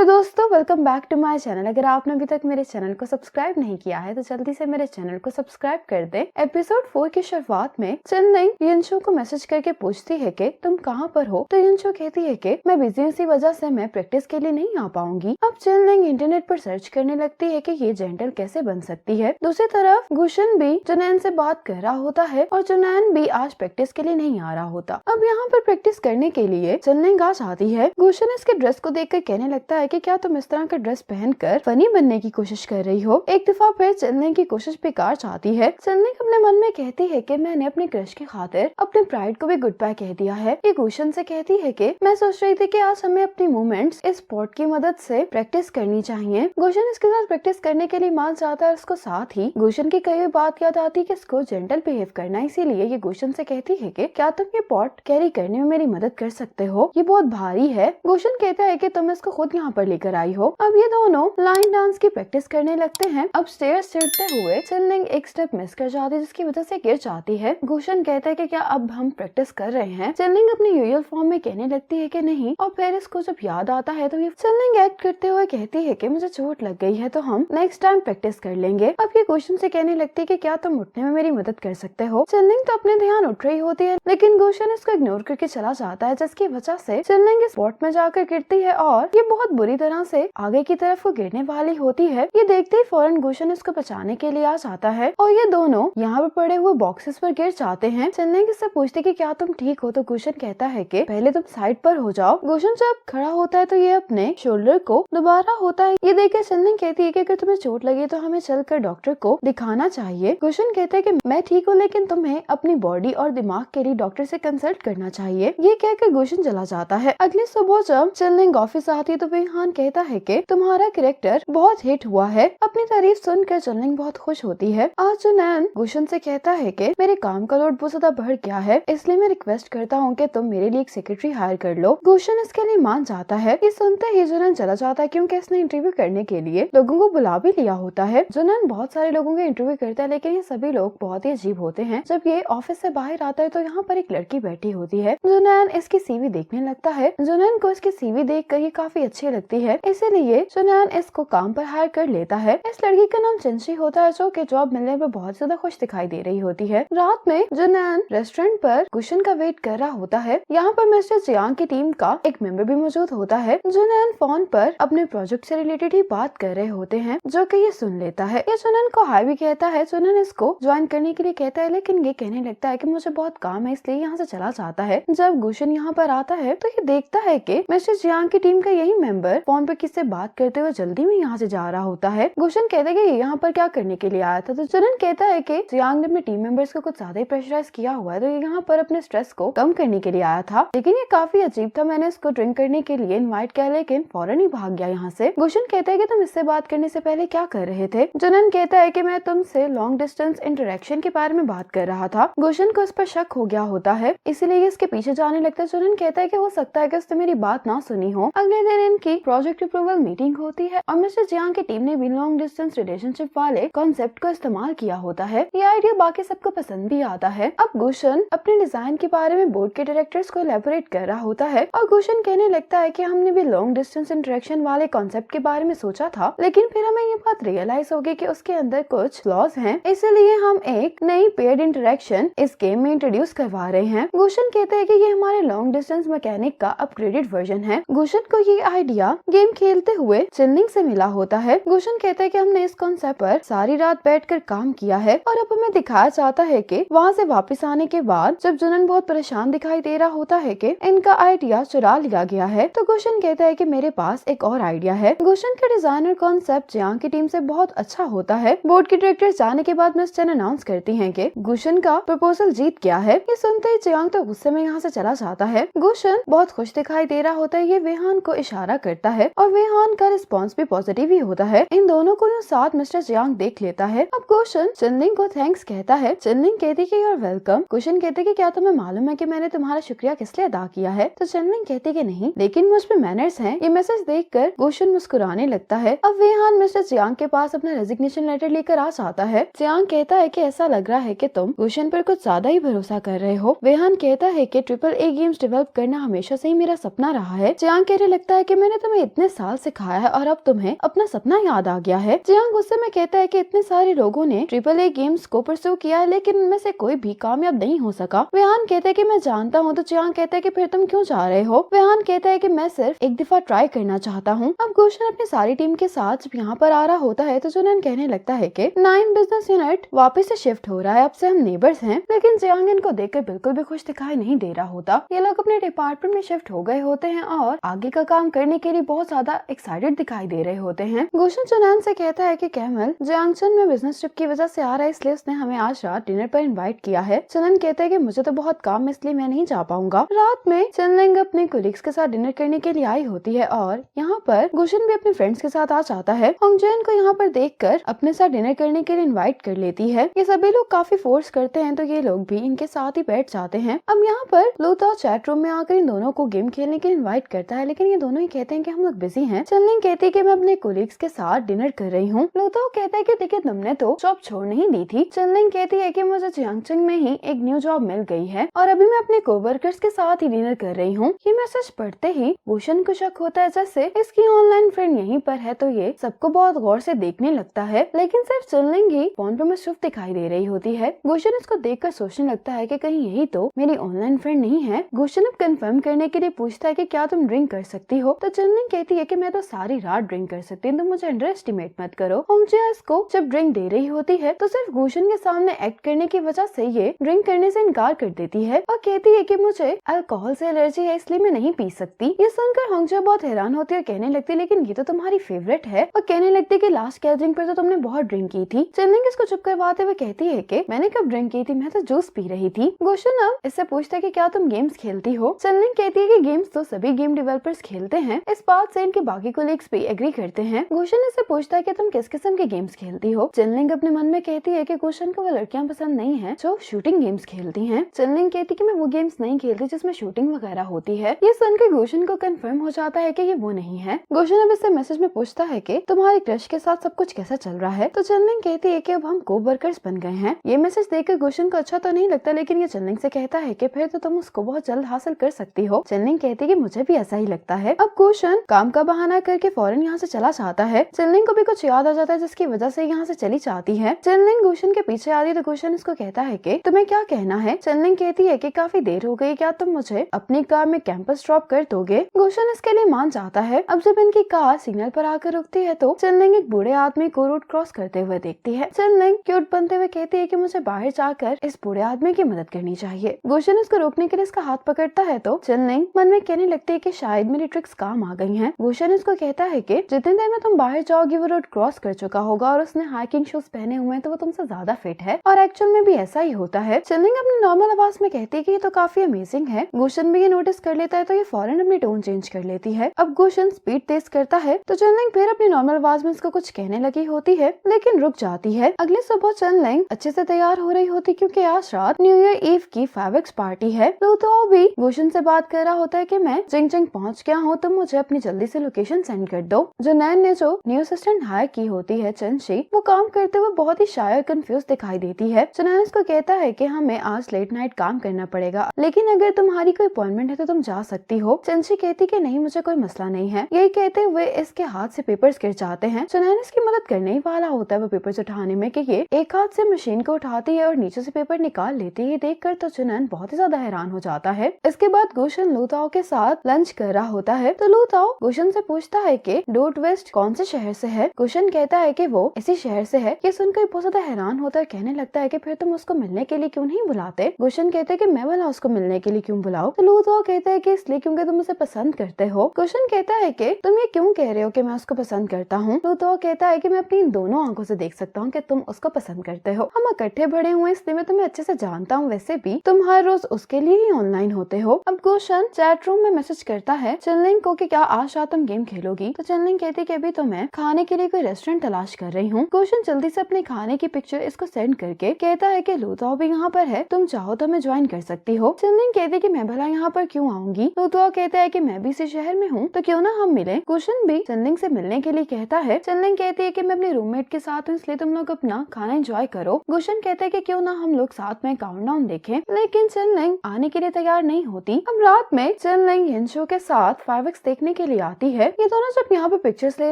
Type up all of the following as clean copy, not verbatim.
Hello दोस्तों, welcome back to my channel. अगर आपने अभी तक मेरे चैनल को सब्सक्राइब नहीं किया है तो जल्दी से मेरे चैनल को सब्सक्राइब कर दें। एपिसोड 4 की शुरुआत में चेन्नई यंशु को मैसेज करके पूछती है कि तुम कहाँ पर हो, तो यंशु कहती है कि मैं बिजी इसी वजह से मैं प्रैक्टिस के लिए नहीं आ पाऊंगी। अब चेन्नई इंटरनेट पर सर्च करने लगती है कि ये जेंटल कैसे बन सकती है। दूसरी तरफ गुशन भी जुनैन से बात कर रहा होता है और जुनैन भी आज प्रैक्टिस के लिए नहीं आ रहा होता। अब यहाँ पर प्रैक्टिस करने के लिए चेन्नई गाछ आती है। गुशन इसके ड्रेस को देखकर कहने लगता है कि क्या तुम इस तरह का ड्रेस पहनकर फनी बनने की कोशिश कर रही हो। एक दफा फिर चेन्नई की कोशिश बेकार जाती है। चेन्नई अपने मन में कहती है कि मैंने अपने क्रश की खातिर अपने प्राइड को भी गुड बाय कह दिया है। ये गुशन से कहती है कि मैं सोच रही थी कि आज हमें अपनी मूवमेंट्स इस स्पोर्ट की मदद से प्रैक्टिस करनी चाहिए। गुशन इसके साथ प्रैक्टिस करने के लिए मान जाता है। उसको साथ ही गुशन की कई बात याद आती है कि इसको जेंटल बिहेव करना, इसीलिए ये गुशन से कहती है कि क्या तुम ये पॉट कैरी करने में मेरी मदद कर सकते हो, ये बहुत भारी है। गुशन कहता है कि तुम इसको खुद यहाँ पर लेकर आई हो। अब ये दोनों लाइन डांस की प्रैक्टिस करने लगते हैं। अब स्टेयर्स चढ़ते हुए चेन्नई एक स्टेप मिस कर जाती है, जिसकी वजह से गिर जाती है। गुशन कहता है कि क्या अब हम प्रैक्टिस कर रहे हैं। चेन्नई अपने यूजुअल फॉर्म में कहने लगती है कि नहीं, और फिर इसको जब याद आता है तो ये चेन्नई एक्ट करते हुए कहती है कि मुझे चोट लग गई है तो हम नेक्स्ट टाइम प्रैक्टिस कर लेंगे। अब ये गुशन से कहने लगती है कि क्या तुम उठने में मेरी मदद कर सकते हो। चेन्नई तो अपने ध्यान उठ रही होती है, लेकिन गुशन इसको इग्नोर करके चला जाता है, जिसकी वजह से चेन्नई के स्पॉट में जाकर गिरती है और ये बहुत बुरी तरह से आगे की तरफ को गिरने वाली होती है। ये देखते ही फौरन गुशन इसको बचाने के लिए आ जाता है और ये दोनों यहाँ पर पड़े हुए बॉक्सेस पर गिर जाते हैं। चेन्नई किससे पूछती कि क्या तुम ठीक हो, तो गुशन कहता है कि पहले तुम साइड पर हो जाओ। गुशन जब खड़ा होता है तो ये अपने शोल्डर को दोबारा होता है। ये देखकर चेन्नई कहती है कि अगर तुम्हें चोट लगी तो हमें चलकर डॉक्टर को दिखाना चाहिए। गुशन कहते हैं कि मैं ठीक हूँ, लेकिन तुम्हें अपनी बॉडी और दिमाग के लिए डॉक्टर से कंसल्ट करना चाहिए। ये कहकर गुशन चला जाता है। अगले सुबह जब चेन्नई ऑफिस आती है तो विहान कहता है कि तुम्हारा कैरेक्टर बहुत हिट हुआ है। अपनी तारीफ सुनकर चेन्नई बहुत खुश होती है। आज जुनैन गुशन से कहता है कि मेरे काम का लोड बहुत ज्यादा बढ़ गया है, इसलिए मैं रिक्वेस्ट करता हूँ कि तुम मेरे लिए एक सेक्रेटरी हायर कर लो। गुशन इसके लिए मान जाता है। ये सुनते ही जुनैन चला जाता है, क्योंकि इसने इंटरव्यू करने के लिए लोगों को बुला भी लिया होता है। जुनैन बहुत सारे लोगों के इंटरव्यू करता है, लेकिन ये सभी लोग बहुत ही अजीब होते हैं। जब ये ऑफिस से बाहर आता है तो यहाँ पर एक लड़की बैठी होती है। जुनैन इसकी सीवी देखने लगता है। जुनैन को इसकी सीवी देखकर ये काफी अच्छी लगती है, इसीलिए जुनैन इसको काम पर हायर कर लेता है। इस लड़की का नाम चिंशी होता है, जो कि जॉब मिलने पर बहुत ज्यादा खुश दिखाई दे रही होती है। रात में जुनैन रेस्टोरेंट पर गुशन का वेट कर रहा होता है। यहाँ पर मिस्टर जियांग की टीम का एक मेंबर भी मौजूद होता है। जुनैन फोन पर अपने प्रोजेक्ट से रिलेटेड ही बात कर रहे होते हैं, जो कि ये सुन लेता है। ये जुनैन को हाय भी कहता है। जुनैन इसको ज्वाइन करने के लिए कहता है, लेकिन ये कहने लगता है कि मुझे बहुत काम है, इसलिए यहाँ से चला जाता है। जब गुशन यहाँ पर आता है तो ये देखता है कि मिस्टर जियांग की टीम का यही मेंबर फोन पर किससे बात करते हुए जल्दी में यहाँ से जा रहा होता है। गुशन कहता है कि यहाँ पर क्या करने के लिए आया था, तो जुनैन कहता है कि जियांग ने अपने टीम मेंबर्स को कुछ ज्यादा ही प्रेशराइज किया हुआ है, तो ये यहाँ पर अपने स्ट्रेस को कम करने के लिए आया था। लेकिन ये काफी अजीब था, मैंने इसको ड्रिंक करने के लिए इनवाइट किया, लेकिन फौरन ही भाग गया यहाँ से। गुशन कहता है कि तुम इससे बात करने से पहले क्या कर रहे थे। जुनैन कहता है कि मैं तुमसे लॉन्ग डिस्टेंस इंटरेक्शन के बारे में बात कर रहा था। गुशन को इस पर शक हो गया होता है, इसीलिए इसके पीछे जाने लगता है। जुनैन कहता है कि हो सकता है कि उसने मेरी बात ना सुनी हो। अगले दिन इनकी प्रोजेक्ट अप्रूवल मीटिंग होती है और मिस्टर जियांग की टीम ने भी लॉन्ग डिस्टेंस रिलेशनशिप वाले कॉन्सेप्ट को इस्तेमाल किया होता है। ये आइडिया बाकी सबको पसंद भी आता है। अब गुशन अपने डिजाइन के बारे में बोर्ड के डायरेक्टर्स को एलैबोरेट कर रहा होता है और गुशन कहने लगता है कि हमने भी लॉन्ग डिस्टेंस इंटरेक्शन वाले कॉन्सेप्ट के बारे में सोचा था, लेकिन फिर हमें ये बात रियलाइज हो गई कि उसके अंदर कुछ फ्लॉज हैं, इसलिए हम एक नई पेयर्ड इंटरेक्शन इस गेम में इंट्रोड्यूस करवा रहे हैं। गुशन कहते हैं कि ये हमारे लॉन्ग डिस्टेंस मैकेनिक का अपग्रेडेड वर्जन है। गुशन को ये आइडिया गेम खेलते हुए चेन्नई से मिला होता है। गुशन कहता है कि हमने इस कॉन्सेप्ट पर सारी रात बैठकर काम किया है और अब हमें दिखाया जाता है कि वहाँ से वापस आने के बाद जब जुनैन बहुत परेशान दिखाई दे रहा होता है कि इनका आइडिया चुरा लिया गया है, तो गुशन कहता है कि मेरे पास एक और आइडिया है। गुशन का डिजाइनर कॉन्सेप्ट जियांग की टीम से बहुत अच्छा होता है। बोर्ड की डायरेक्टर जाने के बाद मिस चेन अनाउंस करती हैं कि गुशन का प्रपोजल जीत गया है। ये सुनते ही जियांग तो गुस्से में यहाँ से चला जाता है। गुशन बहुत खुश दिखाई दे रहा होता है। ये विहान को इशारा करता है और विहान का रिस्पॉन्स भी पॉजिटिव ही होता है। इन दोनों को साथ मिस्टर जियांग देख लेता है। अब गुशन चेन्नई को थैंक्स कहता है। चेन्नई कहती कि you're वेलकम। गुशन कहते कि क्या तुम्हें मालूम है कि मैंने तुम्हारा शुक्रिया किस लिए अदा किया है, तो चेन्नई कहती कि नहीं, लेकिन मुझ पे मैनर्स हैं। ये मैसेज देखकर गुशन मुस्कुराने लगता है। अब विहान मिस्टर जियांग के पास अपना रेजिग्नेशन लेटर लेकर आ जाता है। जियांग कहता है कि ऐसा लग रहा है कि तुम गुशन पर कुछ ज्यादा ही भरोसा कर रहे हो। विहान कहता है कि ट्रिपल ए गेम्स डेवलप करना हमेशा से ही मेरा सपना रहा है। जियांग कहने लगता है कि मैंने तुम्हें तुम्हें इतने साल सिखाया है और अब तुम्हें अपना सपना याद आ गया है। जियांग गुस्से में कहता है कि इतने सारे लोगों ने AAA गेम्स को परस्यू किया है लेकिन उनमें से कोई भी कामयाब नहीं हो सका। वेहान कहता है कि मैं जानता हूँ। तो जियांग कहता है कि फिर तुम क्यों जा रहे हो? वेहान कहता है कि मैं सिर्फ एक दफा ट्राई करना चाहता हूँ। अब गुशन अपनी सारी टीम के साथ जब यहाँ पर आ रहा होता है तो जुनन कहने लगता है कि 9 बिजनेस यूनिट वापस से शिफ्ट हो रहा है, अब से हम नेबर्स हैं। लेकिन जियांग इनको देखकर बिल्कुल भी खुश दिखाई नहीं दे रहा होता। ये लोग अपने डिपार्टमेंट में शिफ्ट हो गए होते हैं और आगे का काम करने के लिए बहुत ज्यादा एक्साइटेड दिखाई दे रहे होते हैं। गुशन जुनन से कहता है कि कैमल जियांगचन में बिजनेस ट्रिप की वजह से आ रहा है, इसलिए उसने हमें आज रात डिनर पर इनवाइट किया है। जुनन कहता है कि मुझे तो बहुत काम है इसलिए मैं नहीं जा पाऊंगा। रात में चनलिंग अपने कोलिग्स के साथ डिनर करने के लिए आई होती है और यहाँ पर गुशन भी अपने फ्रेंड्स के साथ आ जाता है। होंगजन को यहाँ पर देखकर अपने साथ डिनर करने के लिए इनवाइट कर लेती है। ये सभी लोग काफी फोर्स करते हैं तो ये लोग भी इनके साथ ही बैठ जाते हैं। अब यहाँ पर लूता चैट रूम में आकर इन दोनों को गेम खेलने के लिए इनवाइट करता है लेकिन ये दोनों ही कहते हैं कि हम लोग बिजी हैं। चनलिंग कहती है कि मैं अपने कोलिग्स के साथ डिनर कर रही हूँ। लूता कहता है कि देखिए तुमने तो जॉब छोड़ नहीं दी थी। चनलिंग कहती है कि मुझे जियांगचन में ही एक न्यू जॉब मिल गई है और अभी मैं अपने कोवर्कर्स के साथ ही डिनर कर रही हूँ। ये मैसेज पढ़ते ही भूषण को शक होता है जैसे इसकी ऑनलाइन फ्रेंड यहीं पर है, तो ये सबको बहुत गौर से देखने लगता है। लेकिन सिर्फ चनलिंग ही फोन पर मसरूफ दिखाई दे रही होती है। भूषण इसको देखकर सोचने लगता है कि कहीं यही तो मेरी ऑनलाइन फ्रेंड नहीं है। भूषण अब कंफर्म करने के लिए पूछता है कि क्या तुम ड्रिंक कर सकती हो? तो चनलिंग कहती है कि मैं तो सारी रात ड्रिंक कर सकती हूँ, तुम मुझे अंडर एस्टिमेट मत करो। होंगजिया इसको जब ड्रिंक दे रही होती है तो सिर्फ भूषण के सामने एक्ट करने की वजह से ये ड्रिंक करने से इनकार कर देती है और कहती है कि मुझे अल्कोहल से एलर्जी है इसलिए मैं नहीं पी सकती। ये सुनकर होंगजिया बहुत हैरान होती है और कहने लगती लेकिन ये तो तुम्हारी फेवरेट है और कहने लगती कि लास्ट गैदरिंग पर तो तुमने बहुत ड्रिंक की थी। चनलिंग इसको चुप करवाते हुए कहती है कि मैंने कब ड्रिंक की थी, मैं तो जूस पी रही थी। गुशन अब इससे पूछता है कि क्या तुम गेम्स खेलती हो? चनलिंग कहती है कि गेम्स तो सभी गेम डेवलपर्स खेलते हैं। इस बात से इनके बाकी कोलीग्स भी एग्री करते हैं। गुशन इससे पूछता है कि तुम किस किस्म के गेम्स खेलती हो? चनलिंग अपने मन में कहती है कि गुशन को वो लड़कियां पसंद नहीं है जो शूटिंग गेम्स खेलती हैं। चनलिंग कहती कि मैं वो गेम्स नहीं खेलती जिसमें शूटिंग वगैरह होती है। ये सुनकर गुशन को कंफर्म हो जाता है कि ये वो नहीं है। गुशन अब इससे मैसेज में पूछता है कि तुम्हारे क्रश के साथ सब कुछ कैसा चल रहा है? तो चनलिंग कहती है कि अब हम को-वर्कर्स बन गए हैं। ये मैसेज देखकर गुशन को अच्छा तो नहीं लगता लेकिन ये चनलिंग से कहता है कि फिर तो तुम उसको बहुत जल्द हासिल कर सकती हो। चनलिंग कहती है कि मुझे भी ऐसा ही लगता है। अब गुशन काम का बहाना करके फौरन यहाँ से चला जाता है। चनलिंग को भी कुछ याद आ जाता है जिसकी वजह से यहाँ से चली जाती है। चनलिंग गुशन के पीछे आती है तो गुशन इसको कहता है कि तुम्हें क्या कहना है? चनलिंग कहती है कि काफी देर हो गई, क्या तुम मुझे अपनी कार में कैंपस ड्रॉप कर दोगे? गुशन इसके लिए मान जाता है। अब जब इनकी कार सिग्नल पर आकर रुकती है तो चनलिंग एक बूढ़े आदमी को रोड क्रॉस करते हुए देखती है। चनलिंग क्यूट बनते हुए कहती है कि मुझे बाहर जाकर इस बूढ़े आदमी की मदद करनी चाहिए। गुशन इसको रोकने के लिए इसका हाथ पकड़ता है तो चनलिंग मन में कहने लगती है कि शायद मेरी ट्रिक्स काम आ गई हैं। गुशन इसको कहता है कि जितने देर में तुम बाहर जाओगी वो रोड क्रॉस कर चुका होगा और उसने हाइकिंग शूज पहने हुए हैं तो वो तुमसे ज्यादा फिट है और एक्चुअल में भी ऐसा ही होता है। चनलिंग अपनी नॉर्मल आवाज में कहती है कि ये तो काफी अमेजिंग है। गुशन भी ये नोटिस कर लेता है तो ये फौरन अपनी टोन चेंज कर लेती है। अब गुशन स्पीड तेज करता है तो चनलिंग फिर अपनी नॉर्मल आवाज में इसको कुछ कहने लगी होती है लेकिन रुक जाती है। अगले सुबह चनलिंग अच्छे से तैयार हो रही होती क्योंकि आज रात न्यू ईयर ईव की 5x पार्टी है। तो भी गुशन से बात कर रहा होता है कि मैं जिंगजिंग पहुंच गया हूँ, तुम मुझे अपनी जल्दी से लोकेशन सेंड कर दो। जुनैन ने जो न्यू असिस्टेंट हायर की होती है चनशी, वो काम करते हुए बहुत ही शाय और कंफ्यूज दिखाई देती है। जुनैन इसको कहता है कि हमें आज लेट नाइट काम करना पड़ेगा लेकिन अगर तुम्हारी कोई अपॉइंटमेंट है तो तुम जा सकती हो। चनशी कहती कि नहीं, मुझे कोई मसला नहीं है। यही कहते हुए इसके हाथ से पेपर्स गिर जाते हैं। जुनैन इसकी मदद करने ही वाला होता है वो पेपर्स उठाने में कि ये एक हाथ से मशीन को उठाती है और नीचे से पेपर निकाल लेती है। देखकर तो जुनैन बहुत ही ज्यादा हैरान हो जाता है। इसके बाद गुशन लूताओ के साथ लंच कर रहा होता है तो लूताओ गुशन से पूछता है कि डोट वेस्ट कौन से शहर से है? गुशन कहता है कि वो इसी शहर से है। ये सुनकर बहुत ज्यादा हैरान होता है, कहने लगता है कि फिर तुम उसको मिलने के लिए क्यों नहीं बुलाते? गुशन कहते हैं कि मैं भला उसको मिलने के लिए क्यों बुलाऊं? तो लूताओ कहता है कि इसलिए क्योंकि तुम उसे पसंद करते हो। गुशन कहता है कि तुम ये क्यों कह रहे हो कि मैं उसको पसंद करता हूँ? लूताओ कहता है कि मैं अपनी दोनों आंखों से देख सकता हूँ कि तुम उसको पसंद करते हो। हम इकट्ठे बड़े हुए इसलिए मैं तुम्हें अच्छे से जानता हूँ, वैसे भी तुम हर रोज उसके लिए ही ऑनलाइन होते हो। अब गुशन चैट रूम में मैसेज करता है चनलिंग को कि क्या आज रात तुम गेम खेलोगी? तो चनलिंग कहती कि अभी तो मैं खाने के लिए कोई रेस्टोरेंट तलाश कर रही हूँ। गुशन जल्दी से अपने खाने की पिक्चर इसको सेंड करके कहता है कि लूताओ भी यहाँ पर है, तुम चाहो तो हमें ज्वाइन कर सकती हो। चनलिंग कहती कि मैं भला यहाँ पर क्यों आऊंगी? लूताओ कहता है कि मैं भी इसी शहर में हूँ तो क्यों ना हम मिले। गुशन भी चनलिंग से मिलने के लिए कहता है। चनलिंग कहती है कि मैं अपने रूममेट के साथ हूँ इसलिए तुम लोग अपना खाना एंजॉय करो। गुशन कहता है कि क्यों ना हम लोग साथ में काउंटडाउन देखें, लेकिन चनलिंग आने के लिए तैयार नहीं होती। अब रात में चनलिंग हिंशो के साथ 5x देखने लेने के लिए आती है। ये दोनों जब यहाँ पर पिक्चर्स ले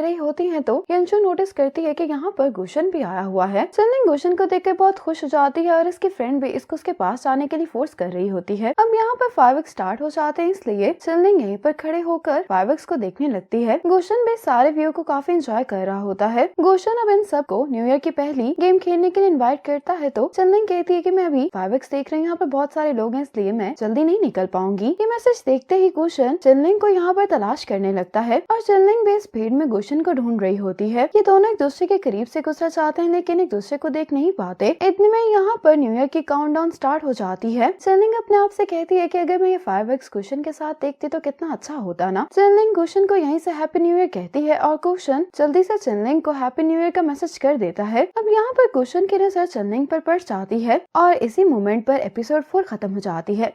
रही होती है तो यंशु नोटिस करती है कि यहाँ पर गुशन भी आया हुआ है। चनलिंग गुशन को देखकर बहुत खुश हो जाती है और इसकी फ्रेंड भी इसको उसके पास जाने के लिए फोर्स कर रही होती है। अब यहाँ पर फायरवर्क्स स्टार्ट हो जाते हैं, इसलिए चनलिंग यहीं पर खड़े होकर फायरवर्क्स को देखने लगती है। गुशन भी सारे व्यू को काफी एंजॉय कर रहा होता है। गुशन अब इन सबको न्यू ईयर की पहली गेम खेलने के लिए इनवाइट करता है तो चनलिंग कहती है कि मैं अभी फायरवर्क्स देख रही हूँ, यहाँ पर बहुत सारे लोग हैं इसलिए मैं जल्दी नहीं निकल पाऊंगी। ये मैसेज देखते ही गुशन चनलिंग को यहाँ पर तलाश करने लगता है और चनलिंग भी इस भीड़ में गुशन को ढूंढ रही होती है। ये दोनों एक दूसरे के करीब से गुजरना चाहते हैं लेकिन एक दूसरे को देख नहीं पाते। इतने में यहाँ पर न्यू ईयर की काउंटडाउन स्टार्ट हो जाती है। चनलिंग अपने आप से कहती है कि अगर मैं ये फायरवर्क्स गुशन के साथ देखती तो कितना अच्छा होता ना। चनलिंग गुशन को यहीं से हैप्पी न्यू ईयर कहती है और गुशन जल्दी से चनलिंग को हैप्पी न्यू ईयर का मैसेज कर देता है। अब यहाँ पर गुशन की नजर चनलिंग पर पड़ जाती है और इसी मोमेंट पर एपिसोड 4 खत्म हो जाती है।